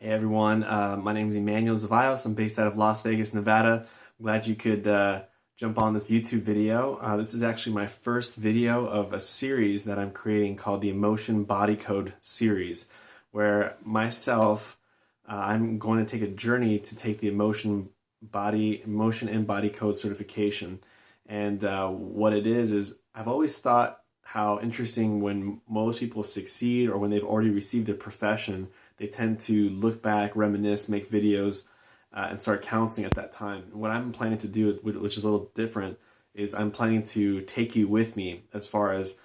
Hey everyone, my name is Emanuel Zevallos. I'm based out of Las Vegas, Nevada. I'm glad you could jump on this YouTube video. This is actually my first video of a series that I'm creating called the Emotion Body Code series, where I'm going to take a journey to take the Emotion and Body Code certification. And what it is I've always thought how interesting when most people succeed or when they've already received their profession, they tend to look back, reminisce, make videos, and start counseling at that time. What I'm planning to do, which is a little different, is I'm planning to take you with me as far as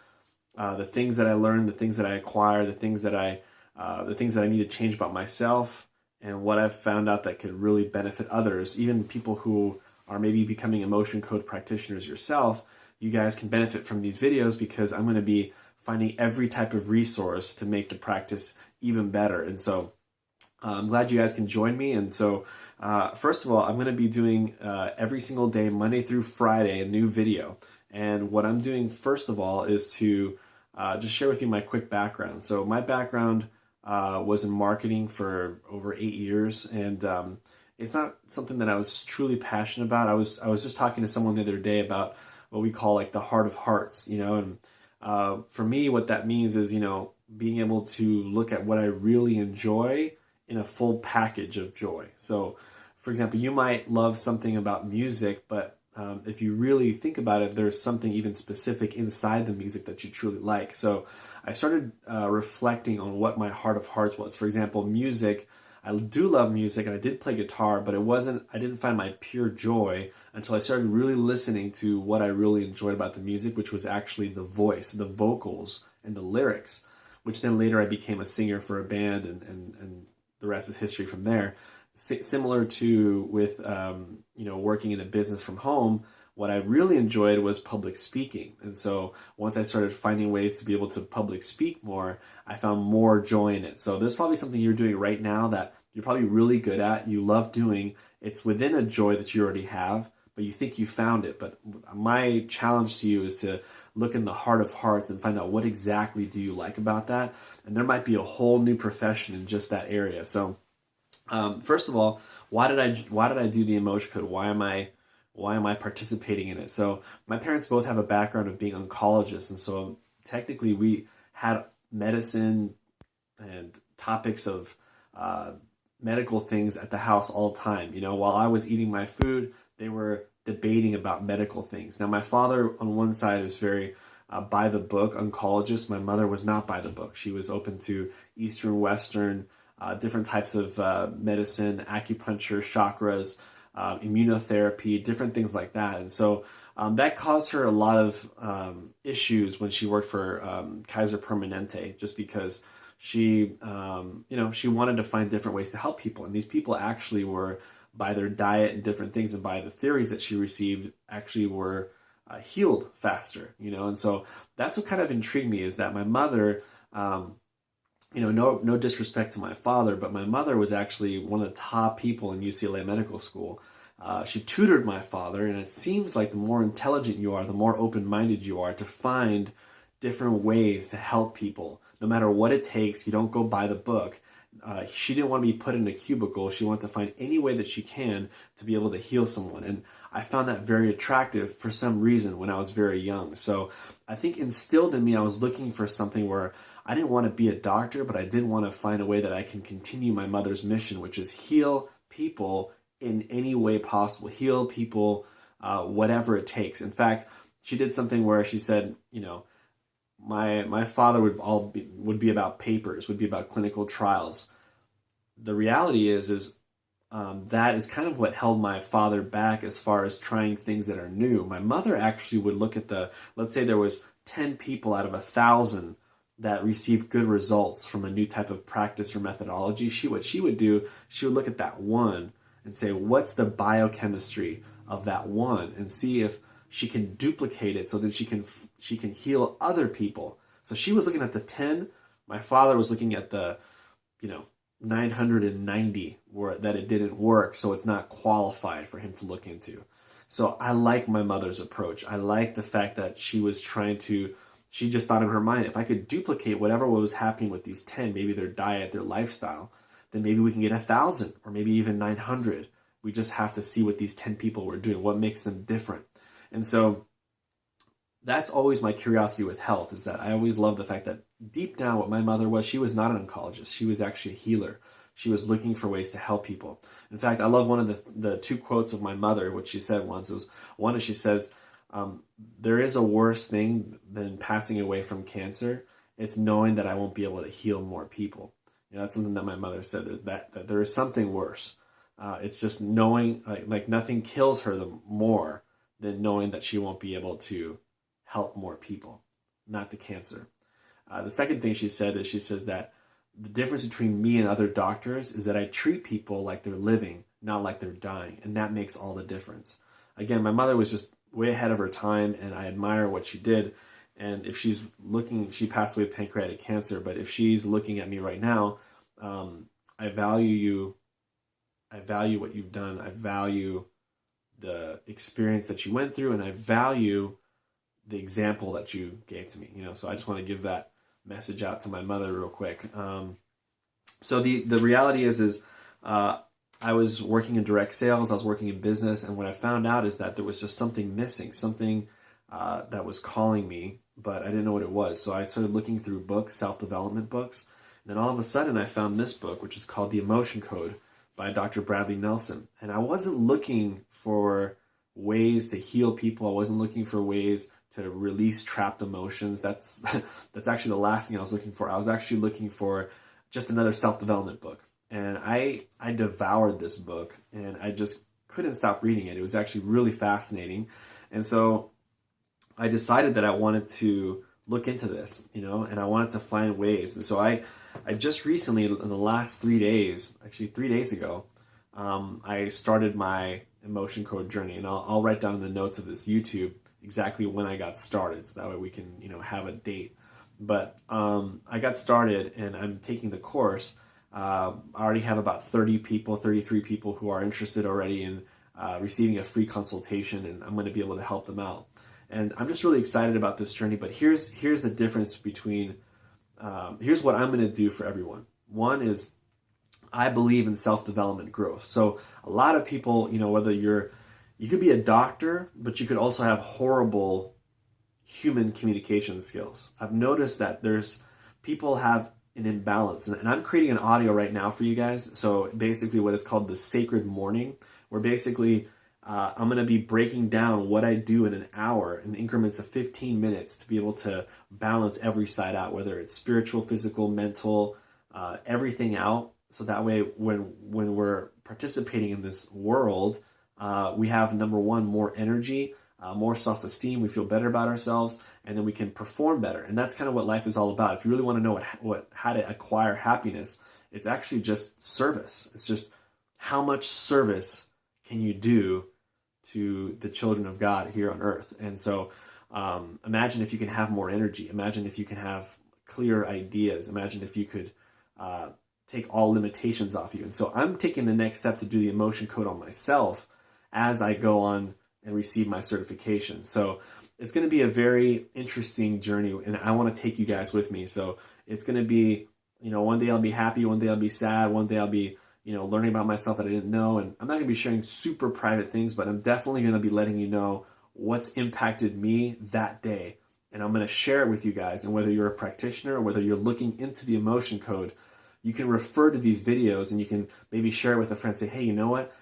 the things that I learned, the things that I acquire, the things that I need to change about myself, and what I've found out that could really benefit others, even people who are maybe becoming emotion code practitioners yourself. You guys can benefit from these videos because I'm going to be finding every type of resource to make the practice even better. And so I'm glad you guys can join me. And so first of all, I'm going to be doing every single day, Monday through Friday, a new video. And what I'm doing first of all is to just share with you my quick background. So my background was in marketing for over 8 years, and it's not something that I was truly passionate about. I was just talking to someone the other day about what we call like the heart of hearts, and for me, what that means is, being able to look at what I really enjoy in a full package of joy. So, for example, you might love something about music, but if you really think about it, there's something even specific inside the music that you truly like. So I started reflecting on what my heart of hearts was. For example, music. I do love music and I did play guitar, but I didn't find my pure joy until I started really listening to what I really enjoyed about the music, which was actually the voice, the vocals, and the lyrics, which then later I became a singer for a band, and the rest is history from there. Similar to with, working in a business from home, what I really enjoyed was public speaking. And so once I started finding ways to be able to public speak more, I found more joy in it. So there's probably something you're doing right now that you're probably really good at, you love doing. It's within a joy that you already have, but you think you found it. But my challenge to you is to look in the heart of hearts and find out what exactly do you like about that. And there might be a whole new profession in just that area. So first of all, why did I do the emotion code? Why am I participating in it? So my parents both have a background of being oncologists, and so technically we had medicine and topics of medical things at the house all the time. While I was eating my food, they were debating about medical things. Now, my father on one side was very by the book oncologist. My mother was not by the book. She was open to Eastern, Western, different types of medicine, acupuncture, chakras, immunotherapy, different things like that. And so that caused her a lot of issues when she worked for Kaiser Permanente, just because she wanted to find different ways to help people. And these people actually were, by their diet and different things and by the theories that she received, actually were healed faster, And so that's what kind of intrigued me, is that my mother, no disrespect to my father, but my mother was actually one of the top people in UCLA Medical School. She tutored my father, and it seems like the more intelligent you are, the more open-minded you are to find different ways to help people. No matter what it takes, you don't go by the book. She didn't want to be put in a cubicle. She wanted to find any way that she can to be able to heal someone. And I found that very attractive for some reason when I was very young. So I think instilled in me, I was looking for something where I didn't want to be a doctor, but I did want to find a way that I can continue my mother's mission, which is heal people in any way possible. Heal people, whatever it takes. In fact, she did something where she said, my father would be about papers, would be about clinical trials. The reality is that is kind of what held my father back as far as trying things that are new. My mother actually would look at let's say there was 10 people out of 1,000 that received good results from a new type of practice or methodology. What she would do, she would look at that one and say, what's the biochemistry of that one, and see if she can duplicate it so that she can heal other people. So she was looking at the 10. My father was looking at the 990 that it didn't work, so it's not qualified for him to look into. So I like my mother's approach. I like the fact that she just thought in her mind, if I could duplicate whatever was happening with these 10, maybe their diet, their lifestyle, then maybe we can get 1,000 or maybe even 900. We just have to see what these 10 people were doing, what makes them different. And so that's always my curiosity with health, is that I always love the fact that deep down what my mother was, she was not an oncologist. She was actually a healer. She was looking for ways to help people. In fact, I love one of the two quotes of my mother, which she said once. One is she says, there is a worse thing than passing away from cancer. It's knowing that I won't be able to heal more people. You know, that's something that my mother said, that there is something worse. It's just knowing, like nothing kills her more than knowing that she won't be able to help more people, not the cancer. The second thing she said is she says that the difference between me and other doctors is that I treat people like they're living, not like they're dying, and that makes all the difference. Again, my mother was just way ahead of her time, and I admire what she did. And if she's looking, she passed away of pancreatic cancer, but if she's looking at me right now, I value you. I value what you've done. I value the experience that you went through, and I value the example that you gave to me. You know, so I just want to give that message out to my mother real quick. So the reality is I was working in direct sales. I was working in business, and what I found out is that there was just something missing, something that was calling me, but I didn't know what it was. So I started looking through books, self-development books, and then all of a sudden I found this book, which is called The Emotion Code by Dr. Bradley Nelson. And I wasn't looking for ways to heal people. I wasn't looking for ways to release trapped emotions. That's actually the last thing I was looking for. I was actually looking for just another self-development book. And I devoured this book, and I just couldn't stop reading it. It was actually really fascinating. And so I decided that I wanted to look into this, you know, and I wanted to find ways. And so I just recently, in the last 3 days, actually 3 days ago, I started my emotion code journey, and I'll write down in the notes of this YouTube exactly when I got started, so that way we can, you know, have a date. But I got started, and I'm taking the course. I already have about 33 people who are interested already in receiving a free consultation, and I'm going to be able to help them out. And I'm just really excited about this journey. But here's the difference between here's what I'm going to do for everyone. One is I believe in self-development growth. So a lot of people, you know, whether you could be a doctor, but you could also have horrible human communication skills. I've noticed that people have an imbalance, and I'm creating an audio right now for you guys. So basically what it's called the sacred morning, where basically I'm going to be breaking down what I do in an hour in increments of 15 minutes to be able to balance every side out, whether it's spiritual, physical, mental, everything out. So that way when we're participating in this world, we have, number one, more energy, more self-esteem, we feel better about ourselves, and then we can perform better. And that's kind of what life is all about. If you really want to know how to acquire happiness, it's actually just service. It's just how much service can you do to the children of God here on earth. And so imagine if you can have more energy. Imagine if you can have clear ideas. Imagine if you could take all limitations off you. And so I'm taking the next step to do the emotion code on myself as I go on and receive my certification. So it's going to be a very interesting journey, and I want to take you guys with me. So it's going to be, you know, one day I'll be happy, one day I'll be sad, one day I'll be, you know, learning about myself that I didn't know. And I'm not going to be sharing super private things, but I'm definitely going to be letting you know what's impacted me that day. And I'm going to share it with you guys. And whether you're a practitioner or whether you're looking into the emotion code, you can refer to these videos, and you can maybe share it with a friend. Say, hey, you know what?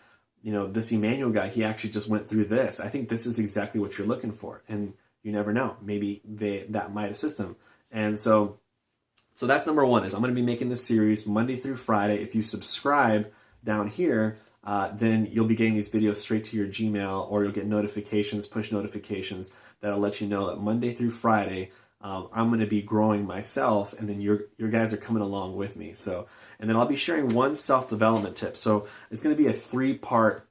You know, this Emanuel guy, he actually just went through this. I think this is exactly what you're looking for. And you never know. Maybe that might assist them. And so that's number one, is I'm going to be making this series Monday through Friday. If you subscribe down here, then you'll be getting these videos straight to your Gmail, or you'll get notifications, push notifications that'll let you know that Monday through Friday, I'm going to be growing myself, and then your guys are coming along with me. So, and then I'll be sharing one self-development tip. So it's going to be a three-part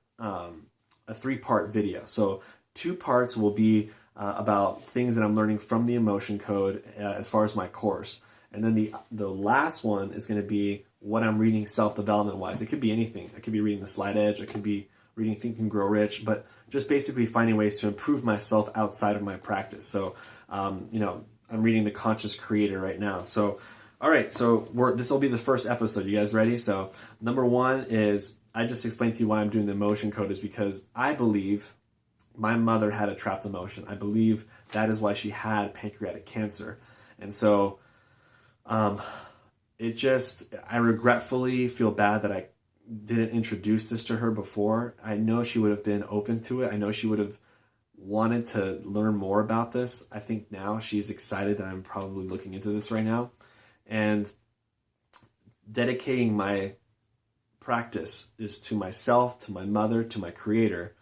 video. So 2 parts will be about things that I'm learning from the emotion code as far as my course. And then the last one is going to be what I'm reading self-development wise. It could be anything. I could be reading The Slight Edge. I could be reading Think and Grow Rich, but just basically finding ways to improve myself outside of my practice. So, you know, I'm reading The Conscious Creator right now. So All right, so this will be the first episode. You guys ready? So number one is, I just explained to you why I'm doing the emotion code is because I believe my mother had a trapped emotion. I believe that is why she had pancreatic cancer. And so I regretfully feel bad that I didn't introduce this to her before. I know she would have been open to it. I know she would have wanted to learn more about this. I think now she's excited that I'm probably looking into this right now. And dedicating my practice is to myself, to my mother, to my creator,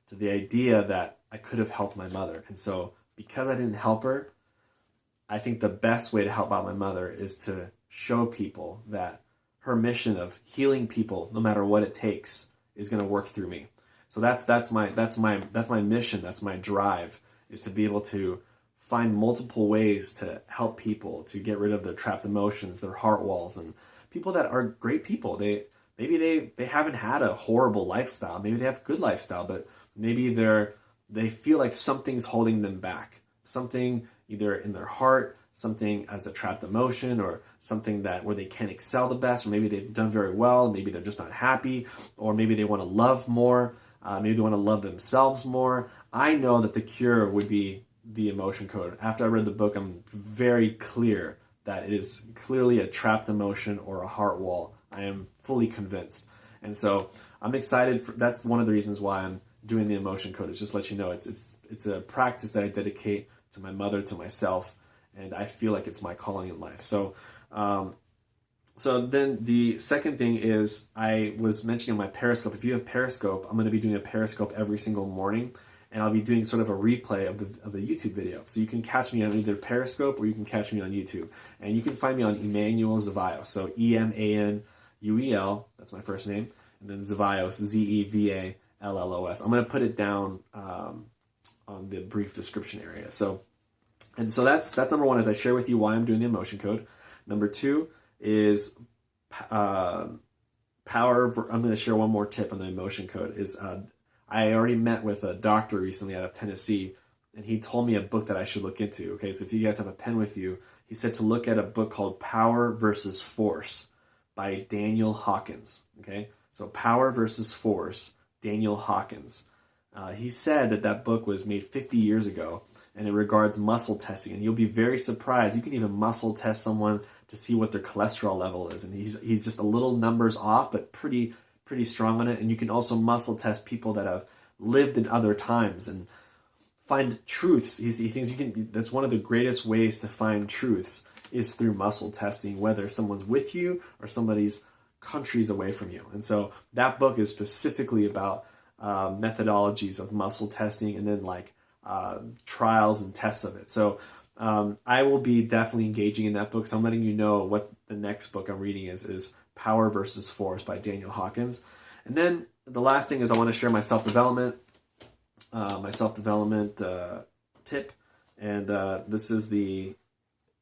to the idea that I could have helped my mother. And so because I didn't help her, I think the best way to help out my mother is to show people that her mission of healing people, no matter what it takes, is going to work through me. So that's my mission. That's my drive, is to be able to find multiple ways to help people to get rid of their trapped emotions, their heart walls, and people that are great people. Maybe they haven't had a horrible lifestyle. Maybe they have a good lifestyle, but maybe they feel like something's holding them back. Something either in their heart, something as a trapped emotion, or something where they can't excel the best, or maybe they've done very well, maybe they're just not happy, or maybe they want to love more, maybe they want to love themselves more. I know that the cure would be the emotion code. After I read the book, I'm very clear that it is clearly a trapped emotion or a heart wall. I am fully convinced. And so I'm excited. That's one of the reasons why I'm doing the emotion code, is just to let you know it's a practice that I dedicate to my mother, to myself, and I feel like it's my calling in life. So then the second thing is, I was mentioning on my Periscope. If you have Periscope, I'm going to be doing a Periscope every single morning, and I'll be doing sort of a replay of the YouTube video. So you can catch me on either Periscope or you can catch me on YouTube. And you can find me on Emanuel Zevallos. So Emanuel, that's my first name, and then Zevallos, Zevallos. I'm going to put it down on the brief description area. So that's number one, as I share with you why I'm doing the emotion code. Number two is power. I'm going to share one more tip on the emotion code. I already met with a doctor recently out of Tennessee, and he told me a book that I should look into. Okay, so if you guys have a pen with you, he said to look at a book called Power versus Force by Daniel Hawkins. Okay, so Power versus Force, Daniel Hawkins. He said that book was made 50 years ago, and it regards muscle testing. And you'll be very surprised. You can even muscle test someone to see what their cholesterol level is. And he's just a little numbers off, but pretty strong on it. And you can also muscle test people that have lived in other times and find truths. He thinks that's one of the greatest ways to find truths, is through muscle testing, whether someone's with you or somebody's countries away from you. And so that book is specifically about methodologies of muscle testing, and then trials and tests of it. So I will be definitely engaging in that book. So I'm letting you know what the next book I'm reading is Power versus Force by Daniel Hawkins. And then the last thing is, I want to share my self-development tip. And this is the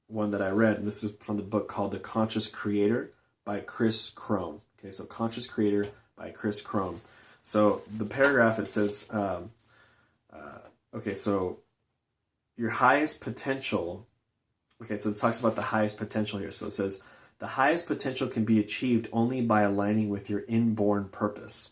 one that I read, and this is from the book called The Conscious Creator by Chris Crone. Okay, so Conscious Creator by Chris Crone. So the paragraph, it says, okay, so your highest potential, okay, so it talks about the highest potential here. So it says, the highest potential can be achieved only by aligning with your inborn purpose.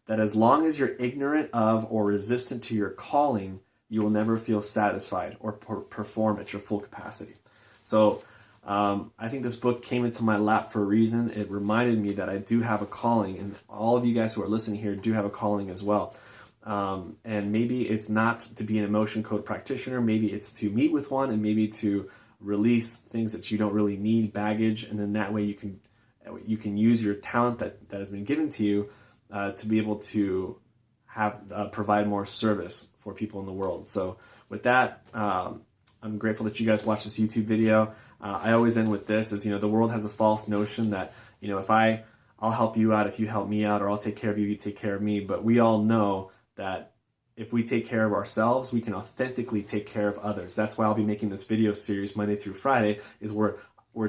That as long as you're ignorant of or resistant to your calling, you will never feel satisfied or perform at your full capacity. So I think this book came into my lap for a reason. It reminded me that I do have a calling, and all of you guys who are listening here do have a calling as well. And maybe it's not to be an emotion code practitioner. Maybe it's to meet with one, and maybe to release things that you don't really need, baggage, and then that way you can use your talent that has been given to you to be able to provide more service for people in the world. So with that, I'm grateful that you guys watched this YouTube video. I always end with this, is, the world has a false notion that, if I'll help you out if you help me out, or I'll take care of you if you take care of me. But we all know that if we take care of ourselves, we can authentically take care of others. That's why I'll be making this video series Monday through Friday, is we're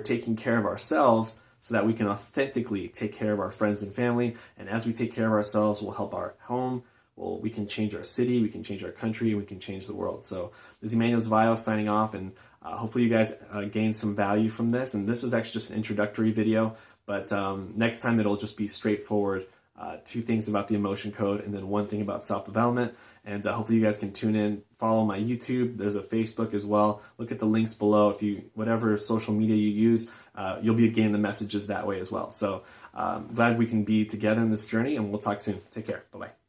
taking care of ourselves so that we can authentically take care of our friends and family. And as we take care of ourselves, we'll help our home. We can change our city, we can change our country, and we can change the world. So this is Emanuel Zevallos signing off, and hopefully you guys gained some value from this. And this was actually just an introductory video, but next time it'll just be straightforward. 2 things about the emotion code and then 1 thing about self-development. And hopefully you guys can tune in, follow my YouTube. There's a Facebook as well. Look at the links below. If you, whatever social media you use, you'll be getting the messages that way as well. So glad we can be together in this journey, and we'll talk soon. Take care. Bye-bye.